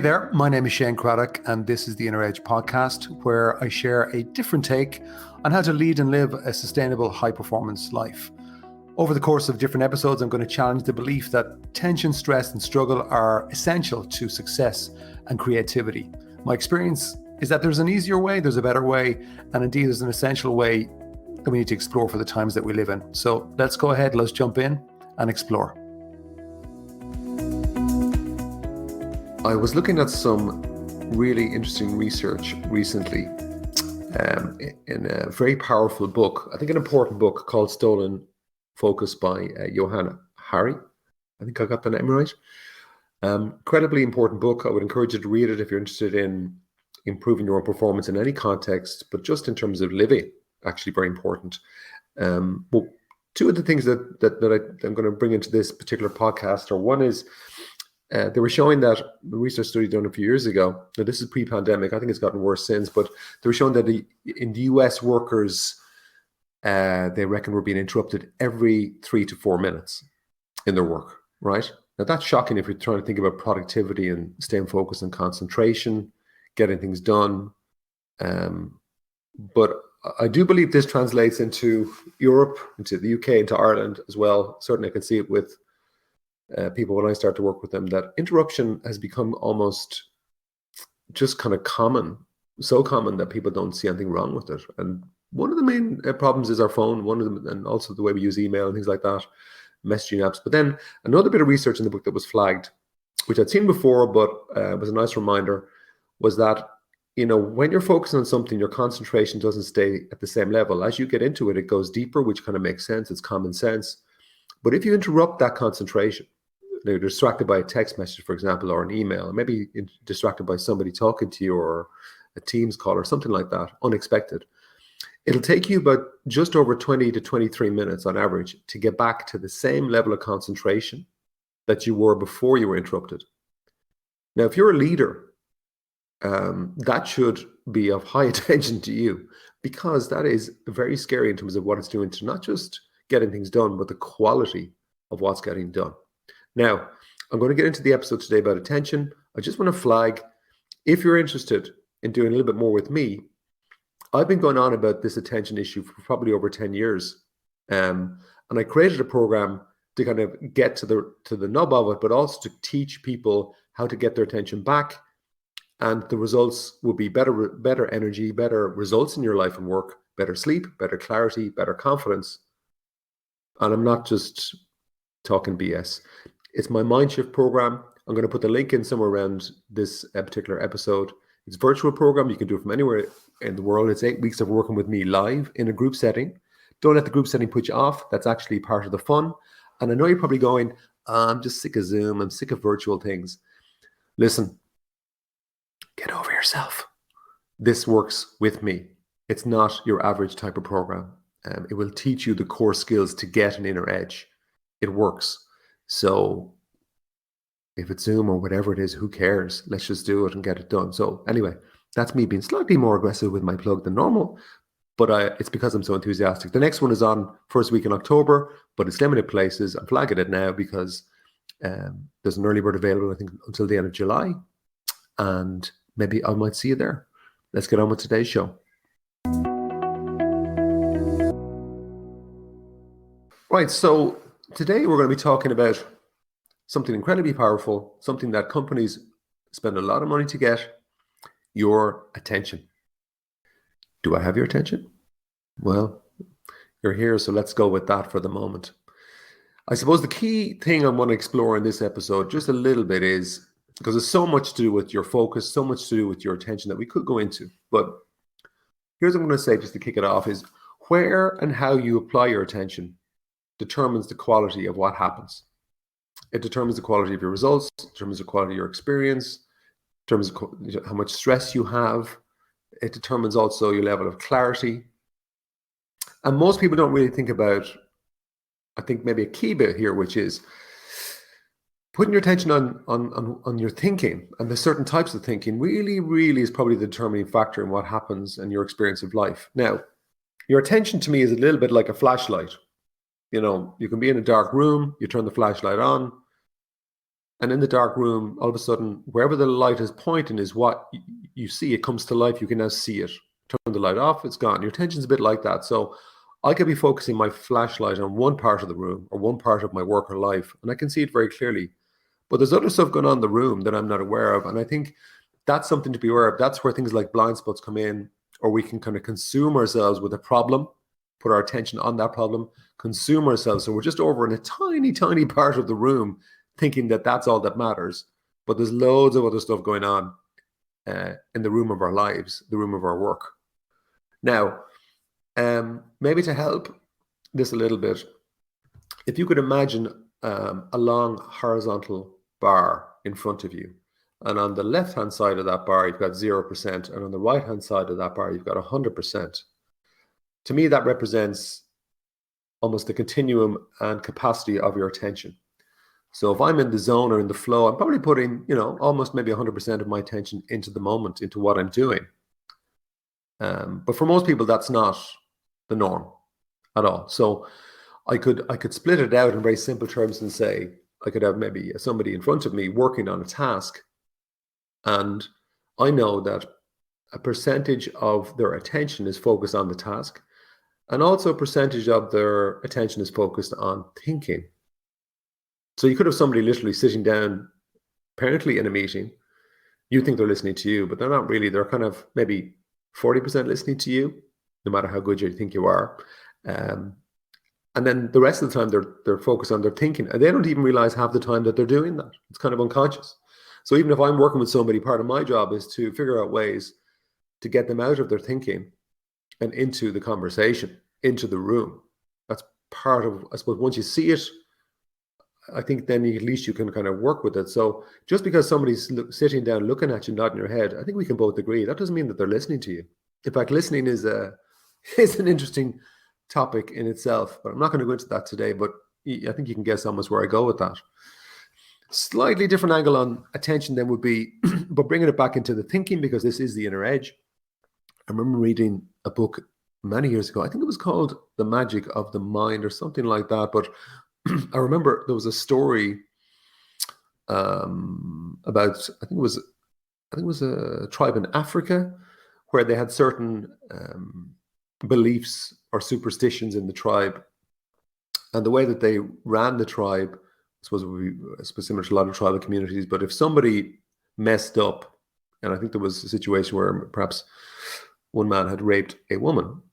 Hey there, my name is Shane Craddock, and this is the Inner Edge podcast, where I share a different take on how to lead and live a sustainable, high-performance life. Over the course of different episodes, I'm going to challenge the belief that tension, stress, and struggle are essential to success and creativity. My experience is that there's an easier way, there's a better way, and indeed there's an essential way that we need to explore for the times that we live in. So let's go ahead, let's jump in and explore. I was looking at some really interesting research recently in a very powerful book, I think an important book called Stolen Focus by Johanna Hari. I think I got the name right. Incredibly important book. I would encourage you to read it if you're interested in improving your own performance in any context, but just in terms of living, actually very important. Well, two of the things that I'm going to bring into this particular podcast are, one is they were showing that the research study done a few years ago, now this is pre-pandemic, I think it's gotten worse since, but they were showing that in the US, workers, they reckon were being interrupted every 3 to 4 minutes in their work, right? Now that's shocking if you're trying to think about productivity and staying focused and concentration, getting things done. But I do believe this translates into Europe, into the UK, into Ireland as well. Certainly I can see it with people when I start to work with them, that interruption has become almost just kind of common, so common that people don't see anything wrong with it. And one of the main problems is our phone, one of them, and also the way we use email and things like that, messaging apps. But then another bit of research in the book that was flagged, which I'd seen before, but was a nice reminder, was that, you know, when you're focusing on something, your concentration doesn't stay at the same level. As you get into it, it goes deeper, which kind of makes sense. It's common sense. But if you interrupt that concentration, they're distracted by a text message, for example, or an email, maybe distracted by somebody talking to you or a Teams call or something like that, unexpected. It'll take you about just over 20 to 23 minutes on average to get back to the same level of concentration that you were before you were interrupted. Now, if you're a leader, that should be of high attention to you, because that is very scary in terms of what it's doing to not just getting things done, but the quality of what's getting done. Now, I'm going to get into the episode today about attention. I just want to flag, if you're interested in doing a little bit more with me, I've been going on about this attention issue for probably over 10 years. And I created a program to kind of get to the nub of it, but also to teach people how to get their attention back. And the results will be better energy, better results in your life and work, better sleep, better clarity, better confidence. And I'm not just talking BS. It's my MindShift program. I'm going to put the link in somewhere around this particular episode. It's a virtual program. You can do it from anywhere in the world. It's 8 weeks of working with me live in a group setting. Don't let the group setting put you off. That's actually part of the fun. And I know you're probably going, I'm just sick of Zoom. I'm sick of virtual things. Listen, get over yourself. This works with me. It's not your average type of program. It will teach you the core skills to get an inner edge. It works. So if it's Zoom or whatever it is, who cares? Let's just do it and get it done. So anyway, that's me being slightly more aggressive with my plug than normal, but it's because I'm so enthusiastic. The next one is on first week in October, but it's limited places. I'm flagging it now because there's an early bird available, I think, until the end of July. And maybe I might see you there. Let's get on with today's show. Right, so today we're going to be talking about something incredibly powerful, something that companies spend a lot of money to get: your attention. Do I have your attention? Well, you're here, so let's go with that for the moment. I suppose the key thing I want to explore in this episode just a little bit is, because there's so much to do with your focus, so much to do with your attention that we could go into. But here's what I'm going to say just to kick it off is, where and how you apply your attention determines the quality of what happens. It determines the quality of your results, determines the quality of your experience, determines how much stress you have. It determines also your level of clarity. And most people don't really think about, I think, maybe a key bit here, which is putting your attention on your thinking, and the certain types of thinking really is probably the determining factor in what happens in your experience of life. Now, your attention to me is a little bit like a flashlight. You know, you can be in a dark room, you turn the flashlight on, And in the dark room, all of a sudden, wherever the light is pointing is what you see. It comes to life. You can now see it. Turn the light off, it's gone. Your attention's a bit like that. So I could be focusing my flashlight on one part of the room or one part of my work or life, and I can see it very clearly. But there's other stuff going on in the room that I'm not aware of. And I think that's something to be aware of. That's where things like blind spots come in, or we can kind of consume ourselves with a problem, put our attention on that problem, consume ourselves. So we're just over in a tiny, tiny part of the room thinking that that's all that matters. But there's loads of other stuff going on in the room of our lives, the room of our work. Now, maybe to help this a little bit, if you could imagine a long horizontal bar in front of you, and on the left-hand side of that bar, you've got 0%, and on the right-hand side of that bar, you've got 100%. To me, that represents almost the continuum and capacity of your attention. So if I'm in the zone or in the flow, I'm probably putting, almost maybe 100% of my attention into the moment, into what I'm doing. But for most people, that's not the norm at all. So I could split it out in very simple terms and say, I could have maybe somebody in front of me working on a task, and I know that a percentage of their attention is focused on the task, and also a percentage of their attention is focused on thinking. So you could have somebody literally sitting down, apparently in a meeting. You think they're listening to you, but they're not really. They're kind of maybe 40% listening to you, no matter how good you think you are. And then the rest of the time, they're focused on their thinking. And they don't even realize half the time that they're doing that. It's kind of unconscious. So even if I'm working with somebody, part of my job is to figure out ways to get them out of their thinking and into the conversation, into the room. That's part of, I suppose, once you see it, I think then at least you can kind of work with it. So just because somebody's sitting down, looking at you, nodding your head, I think we can both agree that doesn't mean that they're listening to you. In fact, listening is an interesting topic in itself, but I'm not going to go into that today. But I think you can guess almost where I go with that. Slightly different angle on attention then would be, but bringing it back into the thinking, because this is the inner edge. I remember reading a book many years ago. I think it was called The Magic of the Mind or something like that. But I remember there was a story about, I think it was a tribe in Africa where they had certain beliefs or superstitions in the tribe, and the way that they ran the tribe, I suppose, would be similar to a lot of tribal communities. But if somebody messed up, and I think there was a situation where perhaps one man had raped a woman,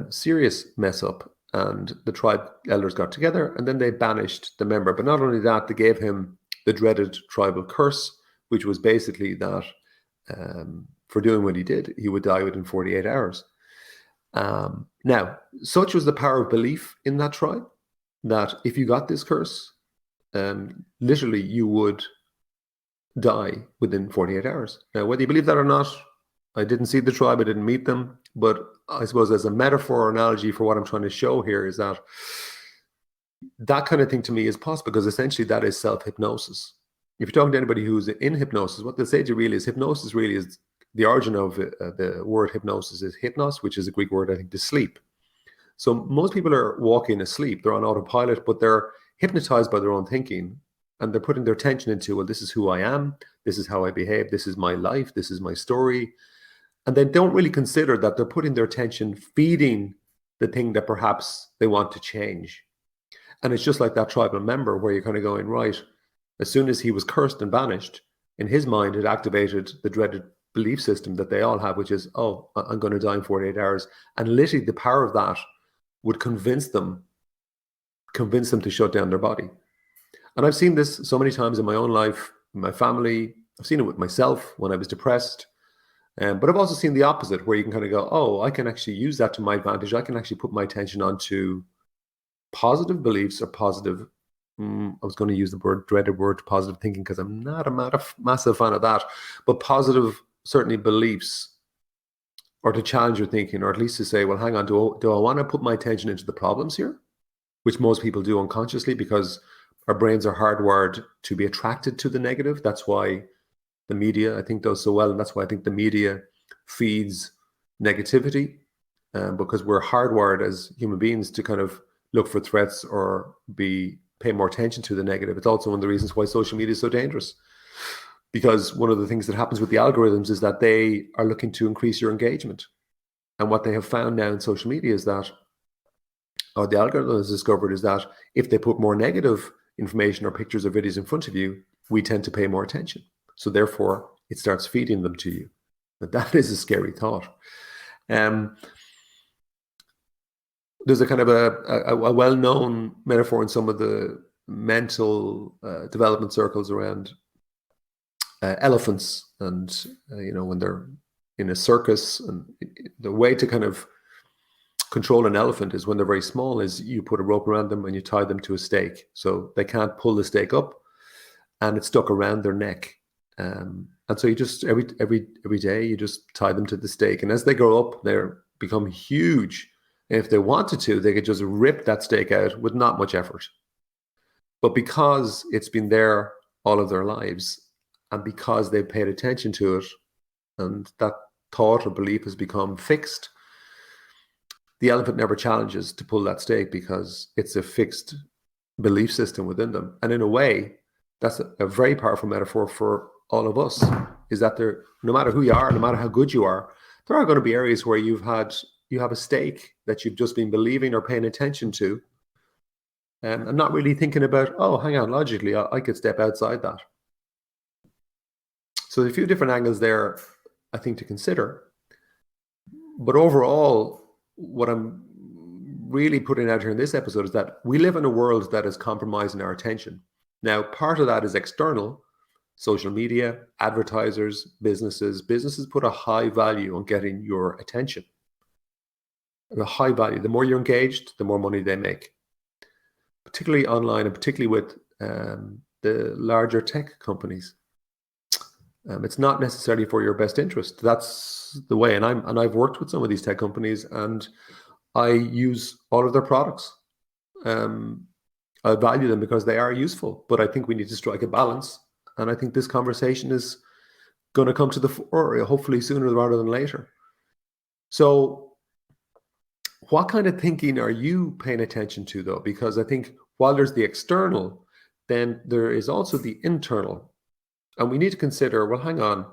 serious mess up. And the tribe elders got together and then they banished the member. But not only that, they gave him the dreaded tribal curse, which was basically that for doing what he did, he would die within 48 hours. Now, such was the power of belief in that tribe that if you got this curse, literally you would die within 48 hours. Now, whether you believe that or not, I didn't see the tribe, I didn't meet them, but I suppose as a metaphor or analogy for what I'm trying to show here is that that kind of thing to me is possible, because essentially that is self-hypnosis. If you're talking to anybody who's in hypnosis, what they'll say to you really is hypnosis really is the origin of the word hypnosis is hypnos, which is a Greek word, I think, to sleep. So most people are walking asleep, they're on autopilot, but they're hypnotized by their own thinking, and they're putting their attention into, well, this is who I am, this is how I behave, this is my life, this is my story. And they don't really consider that they're putting their attention feeding the thing that perhaps they want to change. And it's just like that tribal member where you're kind of going, right, as soon as he was cursed and banished, in his mind it activated the dreaded belief system that they all have, which is, oh, I'm going to die in 48 hours. And literally the power of that would convince them to shut down their body. And I've seen this so many times in my own life, in my family. I've seen it with myself when I was depressed. But I've also seen the opposite, where you can kind of go, oh, I can actually use that to my advantage. I can actually put my attention onto positive beliefs or positive, I was going to use the dreaded word, positive thinking, because I'm not a massive fan of that, but positive, certainly, beliefs, or to challenge your thinking, or at least to say, well, hang on, do I want to put my attention into the problems here? Which most people do unconsciously, because our brains are hardwired to be attracted to the negative. That's why the media, I think, does so well. And that's why I think the media feeds negativity, because we're hardwired as human beings to kind of look for threats or be pay more attention to the negative. It's also one of the reasons why social media is so dangerous. Because one of the things that happens with the algorithms is that they are looking to increase your engagement. And what they have found now in social media is that, or the algorithm has discovered, is that if they put more negative information or pictures or videos in front of you, we tend to pay more attention. So therefore, it starts feeding them to you. But that is a scary thought. There's a kind of a well-known metaphor in some of the mental development circles around elephants, and when they're in a circus, and the way to kind of control an elephant is when they're very small is you put a rope around them and you tie them to a stake, so they can't pull the stake up, and it's stuck around their neck. And so you just every day you just tie them to the stake, and as they grow up, they become huge. And if they wanted to, they could just rip that stake out with not much effort. But because it's been there all of their lives, and because they've paid attention to it, and that thought or belief has become fixed, the elephant never challenges to pull that stake because it's a fixed belief system within them. And in a way, that's a very powerful metaphor for all of us, is that there, no matter who you are, no matter how good you are, there are going to be areas where you have a stake that you've just been believing or paying attention to, and not really thinking about, oh, hang on, logically, I could step outside that. So a few different angles there, I think, to consider. But overall, what I'm really putting out here in this episode is that we live in a world that is compromising our attention. Now, part of that is external. Social media, advertisers, businesses put a high value on getting your attention. A high value. The more you're engaged, the more money they make. Particularly online, and particularly with the larger tech companies. It's not necessarily for your best interest. That's the way. And I've worked with some of these tech companies, and I use all of their products. I value them because they are useful, but I think we need to strike a balance. And I think this conversation is going to come to the fore, hopefully sooner rather than later. So what kind of thinking are you paying attention to, though? Because I think while there's the external, then there is also the internal. And we need to consider, well, hang on,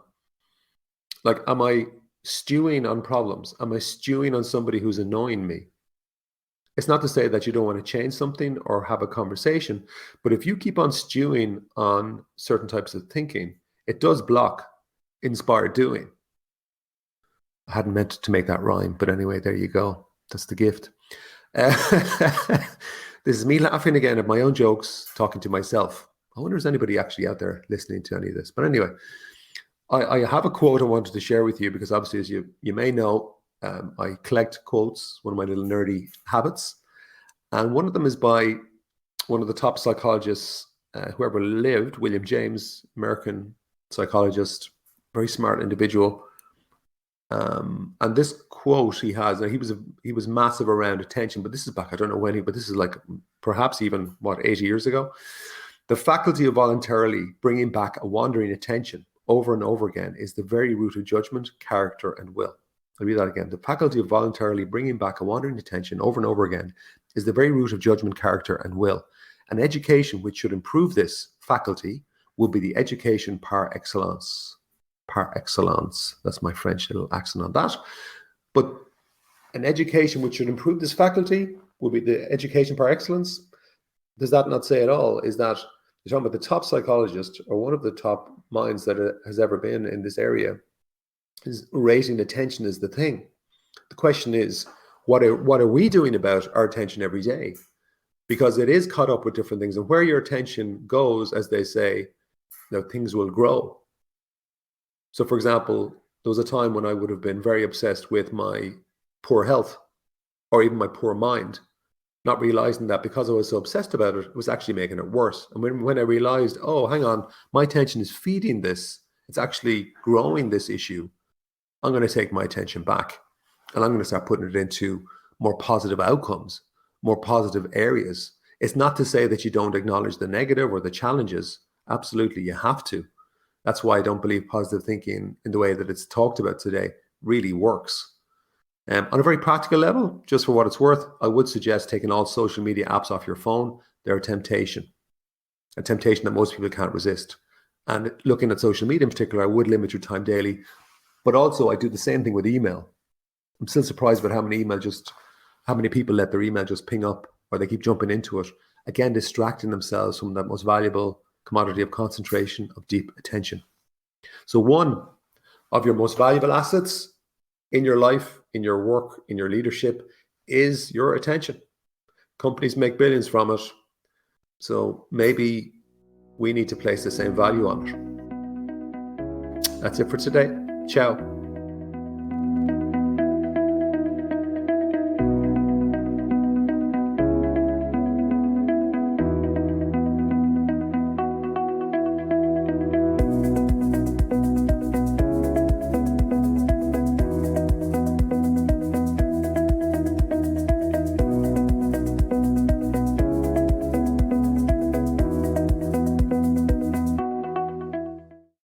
like, am I stewing on problems? Am I stewing on somebody who's annoying me? It's not to say that you don't want to change something or have a conversation, but if you keep on stewing on certain types of thinking, it does block inspired doing. I hadn't meant to make that rhyme, but anyway, there you go. That's the gift. This is me laughing again at my own jokes, talking to myself. I wonder if there's anybody actually out there listening to any of this. But anyway, I have a quote I wanted to share with you, because obviously, as you may know, I collect quotes, one of my little nerdy habits. And one of them is by one of the top psychologists who ever lived, William James, American psychologist, very smart individual. And this quote he has, now he was massive around attention, but this is back, I don't know when but this is like perhaps even, 80 years ago. The faculty of voluntarily bringing back a wandering attention over and over again is the very root of judgment, character, and will. I'll read that again. The faculty of voluntarily bringing back a wandering attention over and over again is the very root of judgment, character, and will. An education which should improve this faculty will be the education par excellence. Par excellence. That's my French little accent on that. But an education which should improve this faculty will be the education par excellence. Does that not say at all? Is that you're talking about the top psychologist, or one of the top minds that has ever been in this area, is raising attention is the thing. The question is, what are we doing about our attention every day? Because it is caught up with different things, and where your attention goes, as they say, things will grow. So, for example, there was a time when I would have been very obsessed with my poor health, or even my poor mind, not realizing that because I was so obsessed about it, it was actually making it worse. And when I realized, oh, hang on, my attention is feeding this, it's actually growing this issue, I'm going to take my attention back, and I'm going to start putting it into more positive outcomes, more positive areas. It's not to say that you don't acknowledge the negative or the challenges. Absolutely, you have to. That's why I don't believe positive thinking in the way that it's talked about today really works. On a very practical level, just for what it's worth, I would suggest taking all social media apps off your phone. They're a temptation that most people can't resist. And looking at social media in particular, I would limit your time daily. But also I do the same thing with email. I'm still surprised about how many people let their email just ping up, or they keep jumping into it. Again, distracting themselves from that most valuable commodity of concentration, of deep attention. So one of your most valuable assets in your life, in your work, in your leadership is your attention. Companies make billions from it. So maybe we need to place the same value on it. That's it for today. Ciao.